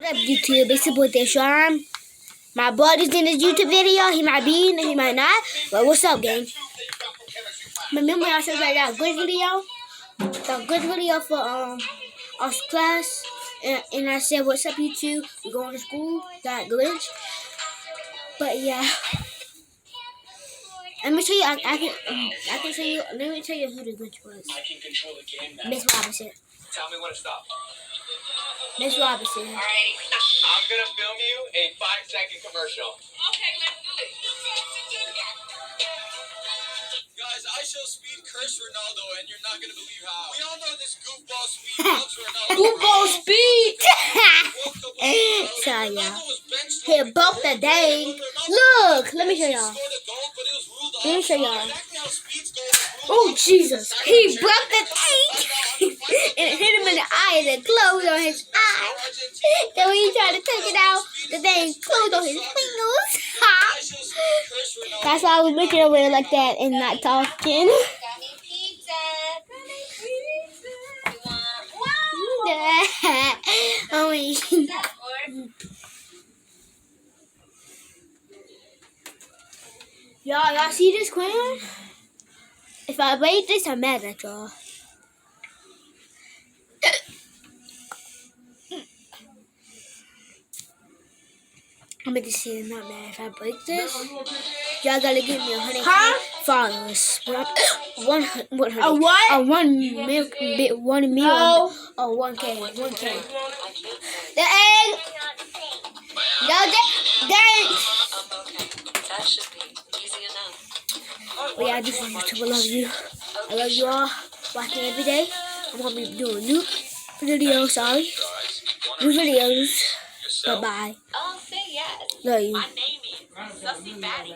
What up, YouTube? It's your boy Deshaun. My brother's in this YouTube video. He might be in it, he might not. But what's up, gang? Remember I said that good video? The good video for our class. And I said, what's up, YouTube? We're going to school. That glitch. But yeah. Let me tell you, I can tell you, let me tell you who the glitch was. Miss Robinson. Tell me when to stop. Miss Robinson. Alright, I'm gonna film you a 5-second commercial. Okay, let's do it. Guys, I show Speed curse Ronaldo, and you're not gonna believe how. We all know this goofball Speed loves Ronaldo. Goofball Speed! Sorry, y'all. He broke the day. Look, let me show y'all. Let me show y'all. Oh, Jesus. He broke the thing. And it hit him in the eye and it closed on his eye. Then when he tried to take it out, the thing closed on his fingers. That's why I was looking over it like that and not talking. Oh, y'all see this crayon? If I break this, I'm mad at y'all. I'm gonna see I'm not mad if I break this. Y'all gotta give me 100 followers. 100. A what? A 1 million. 1 million. No. Oh, 1K. 1K. The egg. Y'all dang. That should be easy enough. But yeah, this is YouTube. I love you. I love you all. Watching every day. I'm gonna be doing new videos. Sorry. New videos. Bye bye. Oh, say yes. Love you. My name is Sussy Batty.